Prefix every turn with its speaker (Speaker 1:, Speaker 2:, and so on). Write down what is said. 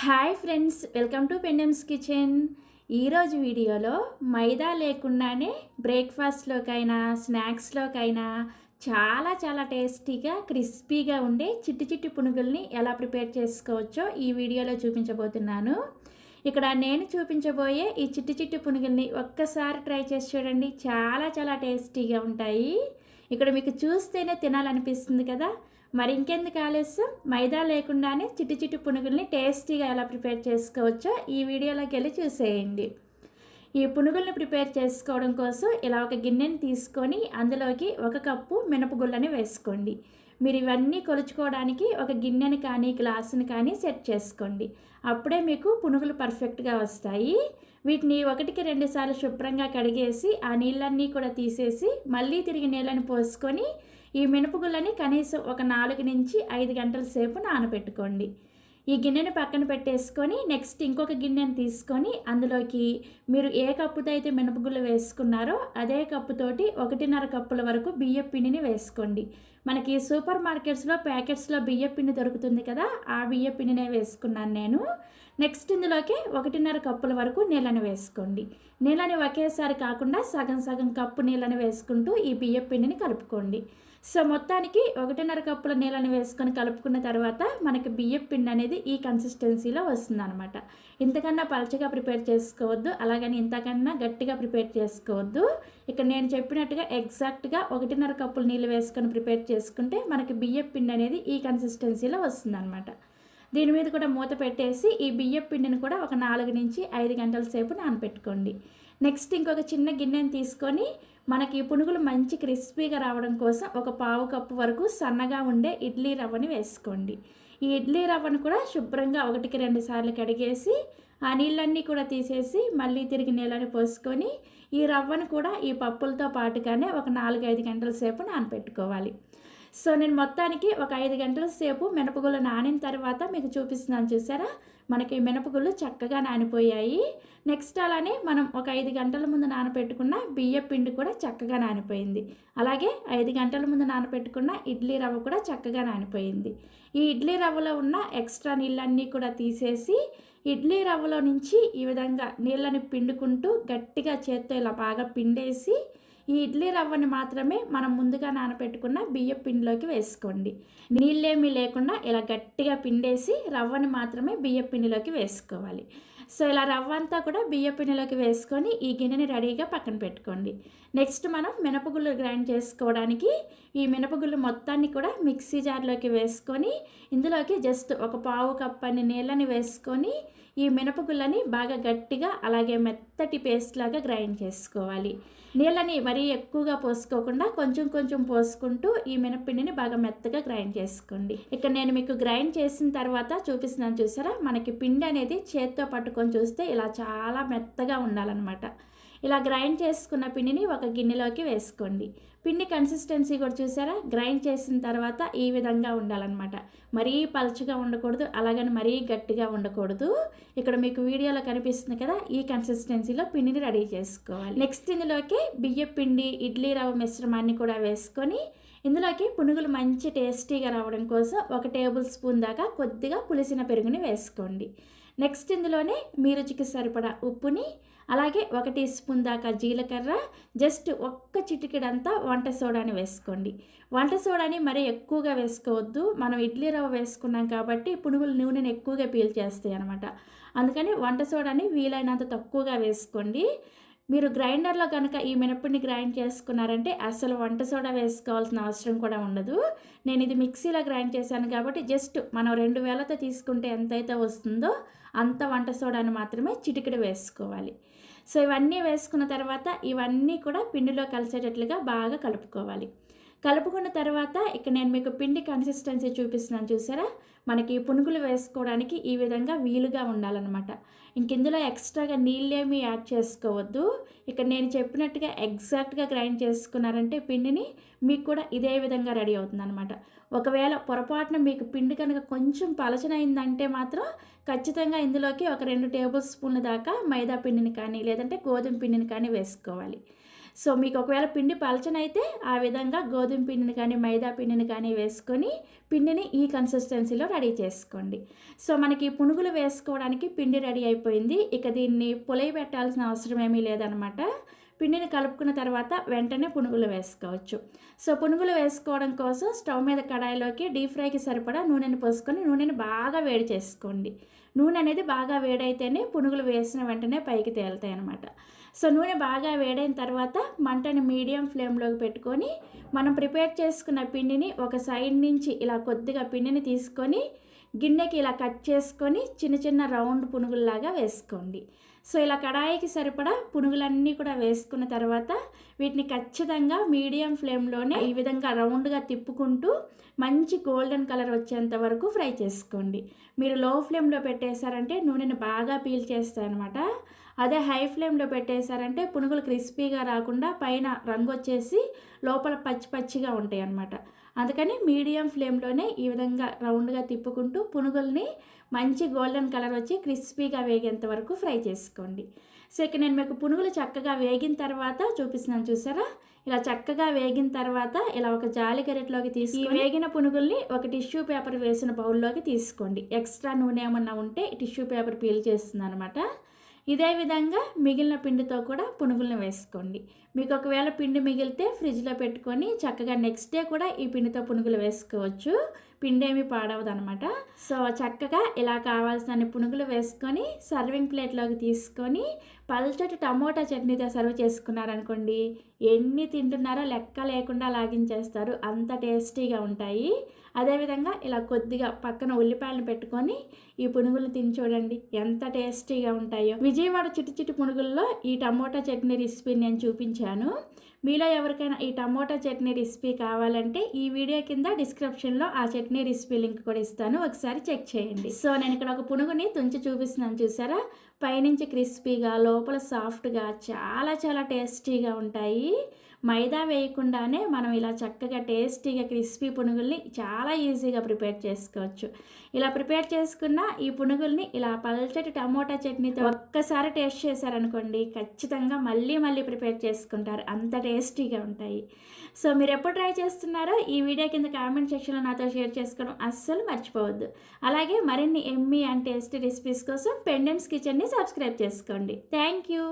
Speaker 1: Hi friends, welcome to Pendems kitchen. ఈరోజు వీడియోలో మైదా లేకుండానే బ్రేక్ఫాస్ట్లోకైనా స్నాక్స్లోకైనా చాలా చాలా టేస్టీగా క్రిస్పీగా ఉండే చిట్టి చిట్టి పునుగుల్ని ఎలా ప్రిపేర్ చేసుకోవచ్చో ఈ వీడియోలో చూపించబోతున్నాను. ఇక్కడ నేను చూపించబోయే ఈ చిట్టి చిట్టి పునుగుల్ని ఒక్కసారి ట్రై చేసి చూడండి, చాలా చాలా టేస్టీగా ఉంటాయి. ఇక్కడ మీకు చూస్తేనే తినాలనిపిస్తుంది కదా. మరి ఇంకెందుకు ఆలస్యం, మైదా లేకుండానే చిట్టి చిట్టి పునుగుల్ని టేస్టీగా ఎలా ప్రిపేర్ చేసుకోవచ్చో ఈ వీడియోలోకి వెళ్ళి చూసేయండి. ఈ పునుగుల్ని ప్రిపేర్ చేసుకోవడం కోసం ఇలా ఒక గిన్నెని తీసుకొని అందులోకి 1 కప్పు మినపగుళ్ళని వేసుకోండి. మీరు ఇవన్నీ కొలుచుకోవడానికి ఒక గిన్నెని కానీ గ్లాసుని కానీ సెట్ చేసుకోండి. అప్పుడే మీకు పునుగులు పర్ఫెక్ట్గా వస్తాయి. వీటిని 1కి 2 సార్లు శుభ్రంగా కడిగేసి ఆ నీళ్ళన్నీ కూడా తీసేసి మళ్ళీ తిరిగి నీళ్ళని పోసుకొని ఈ మినపగుళ్ళని కనీసం ఒక 4 నుంచి 5 గంటల సేపు నానబెట్టుకోండి. ఈ గిన్నెని పక్కన పెట్టేసుకొని నెక్స్ట్ ఇంకొక గిన్నెని తీసుకొని అందులోకి మీరు ఏ కప్పుతో అయితే మినపగుళ్ళు వేసుకున్నారో అదే కప్పుతోటి 1.5 కప్పుల వరకు బియ్యం పిండిని వేసుకోండి. మనకి సూపర్ మార్కెట్స్లో ప్యాకెట్స్లో బియ్యం పిండి దొరుకుతుంది కదా, ఆ బియ్యం పిండినే వేసుకున్నాను నేను. నెక్స్ట్ ఇందులోకి 1.5 కప్పుల వరకు నీళ్ళని వేసుకోండి. నీళ్ళని ఒకేసారి కాకుండా సగం సగం కప్పు నీళ్ళని వేసుకుంటూ ఈ బియ్యం పిండిని కలుపుకోండి. సో మొత్తానికి 1.5 కప్పుల నీళ్ళని వేసుకొని కలుపుకున్న తర్వాత మనకి బియ్యం పిండి అనేది ఈ కన్సిస్టెన్సీలో వస్తుందన్నమాట. ఇంతకన్నా పలచగా ప్రిపేర్ చేసుకోవద్దు, అలాగని ఇంతకన్నా గట్టిగా ప్రిపేర్ చేసుకోవద్దు. ఇక్కడ నేను చెప్పినట్టుగా ఎగ్జాక్ట్గా 1.5 కప్పులు నీళ్ళు వేసుకొని ప్రిపేర్ చేసుకుంటే మనకి బియ్యం పిండి అనేది ఈ కన్సిస్టెన్సీలో వస్తుందన్నమాట. దీని మీద కూడా మూత పెట్టేసి ఈ బియ్యం పిండిని కూడా ఒక 4 నుంచి 5 గంటల సేపు నానపెట్టుకోండి. నెక్స్ట్ ఇంకొక చిన్న గిన్నెని తీసుకొని మనకి పునుగులు మంచి క్రిస్పీగా రావడం కోసం ఒక 1/2 కప్పు వరకు సన్నగా ఉండే ఇడ్లీ రవ్వని వేసుకోండి. ఈ ఇడ్లీ రవ్వను కూడా శుభ్రంగా 1కి 2 సార్లు కడిగేసి ఆ నీళ్ళన్నీ కూడా తీసేసి మళ్ళీ తిరిగి నీళ్ళని పోసుకొని ఈ రవ్వను కూడా ఈ పప్పులతో పాటుగానే ఒక 4-5 గంటల సేపు నానపెట్టుకోవాలి. సో నేను మొత్తానికి ఒక 5 గంటల సేపు మినపగుళ్ళు నానిన తర్వాత మీకు చూపిస్తున్నాను, చూసారా మనకి మినపగుళ్ళు చక్కగా నానిపోయాయి. నెక్స్ట్ అలానే మనం ఒక 5 గంటల ముందు నానపెట్టుకున్న బియ్యం పిండి కూడా చక్కగా నానిపోయింది. అలాగే 5 గంటల ముందు నానపెట్టుకున్న ఇడ్లీ రవ్వ కూడా చక్కగా నానిపోయింది. ఈ ఇడ్లీ రవ్వలో ఉన్న ఎక్స్ట్రా నీళ్ళన్నీ కూడా తీసేసి ఇడ్లీ రవ్వలో నుంచి ఈ విధంగా నీళ్ళని పిండుకుంటూ గట్టిగా చేత్తో ఇలా బాగా పిండేసి ఈ ఇడ్లీ రవ్వని మాత్రమే మనం ముందుగా నానపెట్టుకున్న బియ్యం పిండిలోకి వేసుకోండి. నీళ్ళేమీ లేకుండా ఇలా గట్టిగా పిండేసి రవ్వని మాత్రమే బియ్యం పిండిలోకి వేసుకోవాలి. సో ఇలా రవ్వ అంతా కూడా బియ్యం పిండిలోకి వేసుకొని ఈ గిన్నెని రెడీగా పక్కన పెట్టుకోండి. నెక్స్ట్ మనం మినపగుళ్ళు గ్రైండ్ చేసుకోవడానికి ఈ మినపగుళ్ళు మొత్తాన్ని కూడా మిక్సీ జార్లోకి వేసుకొని ఇందులోకి జస్ట్ ఒక 1/2 కప్పు అన్ని నీళ్ళని వేసుకొని ఈ మినపగుళ్ళని బాగా గట్టిగా అలాగే మెత్తటి పేస్ట్ లాగా గ్రైండ్ చేసుకోవాలి. నీళ్ళని మరీ ఎక్కువగా పోసుకోకుండా కొంచెం కొంచెం పోసుకుంటూ ఈ మినప్పిండిని బాగా మెత్తగా గ్రైండ్ చేసుకోండి. ఇక్కడ నేను మీకు గ్రైండ్ చేసిన తర్వాత చూపిస్తున్నాను, చూసారా మనకి పిండి అనేది చేత్తో పట్టుకొని చూస్తే ఇలా చాలా మెత్తగా ఉండాలన్నమాట. ఇలా గ్రైండ్ చేసుకున్న పిండిని ఒక గిన్నెలోకి వేసుకోండి. పిండి కన్సిస్టెన్సీ కూడా చూసారా, గ్రైండ్ చేసిన తర్వాత ఈ విధంగా ఉండాలన్నమాట. మరీ పలుచగా ఉండకూడదు, అలాగని మరీ గట్టిగా ఉండకూడదు. ఇక్కడ మీకు వీడియోలో కనిపిస్తుంది కదా, ఈ కన్సిస్టెన్సీలో పిండిని రెడీ చేసుకోవాలి. నెక్స్ట్ ఇందులోకి బియ్యం పిండి ఇడ్లీ రవ్వ మిశ్రమాన్ని కూడా వేసుకొని ఇందులోకి పునుగులు మంచి టేస్టీగా రావడం కోసం 1 టేబుల్ స్పూన్ దాకా కొద్దిగా పులిసిన పెరుగుని వేసుకోండి. నెక్స్ట్ ఇందులోనే మీ రుచికి సరిపడా ఉప్పుని, అలాగే 1 టీ స్పూన్ దాకా జీలకర్ర, జస్ట్ ఒక్క చిటికెడంతా వంట సోడాని వేసుకోండి. వంట సోడాని మరీ ఎక్కువగా వేసుకోవద్దు, మనం ఇడ్లీ రవ్వ వేసుకున్నాం కాబట్టి పునుగులు నూనెని ఎక్కువగా పీల్చేస్తాయి అనమాట. అందుకని వంట సోడాని వీలైనంత తక్కువగా వేసుకోండి. మీరు గ్రైండర్లో కనుక ఈ మినప్పిండి గ్రైండ్ చేసుకున్నారంటే అసలు వంట సోడా వేసుకోవాల్సిన అవసరం కూడా ఉండదు. నేను ఇది మిక్సీలో గ్రైండ్ చేశాను కాబట్టి జస్ట్ మనం 2 వేలతో తీసుకుంటే ఎంతైతే వస్తుందో అంత వంట సోడాని మాత్రమే చిటికెడు వేసుకోవాలి. సో ఇవన్నీ వేసుకున్న తర్వాత ఇవన్నీ కూడా పిండిలో కలిసేటట్లుగా బాగా కలుపుకోవాలి. కలుపుకున్న తర్వాత ఇక్కడ నేను మీకు పిండి కన్సిస్టెన్సీ చూపిస్తున్నాను, చూసారా మనకి పునుగులు వేసుకోవడానికి ఈ విధంగా వీలుగా ఉండాలన్నమాట. ఇందులో ఎక్స్ట్రాగా నీళ్ళేమీ యాడ్ చేసుకోవద్దు. ఇక్కడ నేను చెప్పినట్టుగా ఎగ్జాక్ట్గా గ్రైండ్ చేసుకున్నారంటే పిండిని మీకు కూడా ఇదే విధంగా రెడీ అవుతుందన్నమాట. ఒకవేళ పొరపాటున మీకు పిండి కనుక కొంచెం పలచనైందంటే మాత్రం ఖచ్చితంగా ఇందులోకి ఒక 2 టేబుల్ స్పూన్ల దాకా మైదా పిండిని కానీ లేదంటే గోధుమ పిండిని కానీ వేసుకోవాలి. సో మీకు ఒకవేళ పిండి పలచనైతే ఆ విధంగా గోధుమ పిండిని కానీ మైదా పిండిని కానీ వేసుకొని పిండిని ఈ కన్సిస్టెన్సీలో రెడీ చేసుకోండి. సో మనకి పునుగులు వేసుకోవడానికి పిండి రెడీ అయిపోయింది. ఇక దీన్ని పులయి పెట్టాల్సిన అవసరం ఏమీ లేదనమాట. పిండిని కలుపుకున్న తర్వాత వెంటనే పునుగులు వేసుకోవచ్చు. సో పునుగులు వేసుకోవడం కోసం స్టవ్ మీద కడాయిలోకి డీప్ ఫ్రైకి సరిపడా నూనెని పోసుకొని నూనెని బాగా వేడి చేసుకోండి. నూనె అనేది బాగా వేడైతేనే పునుగులు వేసిన వెంటనే పైకి తేలుతాయి అన్నమాట. సో నూనె బాగా వేడైన తర్వాత మంటని మీడియం ఫ్లేమ్లోకి పెట్టుకొని మనం ప్రిపేర్ చేసుకున్న పిండిని ఒక సైడ్ నుంచి ఇలా కొద్దిగా పిండిని తీసుకొని గిన్నెకి ఇలా కట్ చేసుకొని చిన్న చిన్న రౌండ్ పునుగుల్లాగా వేసుకోండి. సో ఇలా కడాయికి సరిపడా పునుగులన్నీ కూడా వేసుకున్న తర్వాత వీటిని ఖచ్చితంగా మీడియం ఫ్లేమ్లోనే ఈ విధంగా రౌండ్గా తిప్పుకుంటూ మంచి గోల్డెన్ కలర్ వచ్చేంత వరకు ఫ్రై చేసుకోండి. మీరు లో ఫ్లేమ్లో పెట్టేశారంటే నూనెని బాగా పీల్చేస్తాయి అనమాట. అదే హై ఫ్లేమ్లో పెట్టేశారంటే పునుగులు క్రిస్పీగా రాకుండా పైన రంగు వచ్చేసి లోపల పచ్చి పచ్చిగా ఉంటాయి అన్నమాట. అందుకని మీడియం ఫ్లేమ్లోనే ఈ విధంగా రౌండ్గా తిప్పుకుంటూ పునుగుల్ని మంచి గోల్డెన్ కలర్ వచ్చి క్రిస్పీగా వేగేంత వరకు ఫ్రై చేసుకోండి. సో ఇక నేను మీకు పునుగులు చక్కగా వేగిన తర్వాత చూపిస్తున్నాను, చూసారా? ఇలా చక్కగా వేగిన తర్వాత ఇలా ఒక జాలి గరిటెలోకి తీసుకొని వేగిన పునుగుల్ని ఒక టిష్యూ పేపర్ వేసిన బౌల్లోకి తీసుకోండి. ఎక్స్ట్రా నూనె ఏమన్నా ఉంటే టిష్యూ పేపర్ పీల్ చేస్తుంది అనమాట. ఇదే విధంగా మిగిలిన పిండితో కూడా పునుగులను వేసుకోండి. మీకు ఒకవేళ పిండి మిగిలితే ఫ్రిడ్జ్లో పెట్టుకొని చక్కగా నెక్స్ట్ డే కూడా ఈ పిండితో పునుగులు వేసుకోవచ్చు. పిండి ఏమి పాడవదు అనమాట. సో చక్కగా ఇలా కావాల్సిన పునుగులు వేసుకొని సర్వింగ్ ప్లేట్లోకి తీసుకొని పల్చటి టమోటా చట్నీతో సర్వ్ చేసుకున్నారనుకోండి, ఎన్ని తింటున్నారో లెక్క లేకుండా లాగించేస్తారు, అంత టేస్టీగా ఉంటాయి. అదేవిధంగా ఇలా కొద్దిగా పక్కన ఉల్లిపాయలను పెట్టుకొని ఈ పునుగులు తిని చూడండి ఎంత టేస్టీగా ఉంటాయో. విజయవాడ చిట్టి చిట్టి పునుగుల్లో ఈ టమోటా చట్నీ రెసిపీ నేను చూపించాను. మీలో ఎవరికైనా ఈ టమోటా చట్నీ రెసిపీ కావాలంటే ఈ వీడియో కింద డిస్క్రిప్షన్లో ఆ చట్నీ రెసిపీ లింక్ కూడా ఇస్తాను, ఒకసారి చెక్ చేయండి. సో నేను ఇక్కడ ఒక పునుగుని తుంచి చూపిస్తున్నాను, చూసారా? పైనుంచి క్రిస్పీగా లోపల సాఫ్ట్గా చాలా చాలా టేస్టీగా ఉంటాయి. మైదా వేయకుండానే మనం ఇలా చక్కగా టేస్టీగా క్రిస్పీ పునుగుల్ని చాలా ఈజీగా ప్రిపేర్ చేసుకోవచ్చు. ఇలా ప్రిపేర్ చేసుకున్న ఈ పునుగుల్ని ఇలా పల్చటి టమోటా చట్నీతో ఒక్కసారి టేస్ట్ చేశారనుకోండి, ఖచ్చితంగా మళ్ళీ మళ్ళీ ప్రిపేర్ చేసుకుంటారు, అంత టేస్టీగా ఉంటాయి. సో మీరు ఎప్పుడు ట్రై చేస్తున్నారో ఈ వీడియో కింద కామెంట్ సెక్షన్లో నాతో షేర్ చేసుకోవడం అస్సలు మర్చిపోవద్దు. అలాగే మరిన్ని ఎమ్మీ అండ్ టేస్టీ రెసిపీస్ కోసం పెండెమ్స్ కిచెన్ని సబ్స్క్రైబ్ చేసుకోండి. Thank you.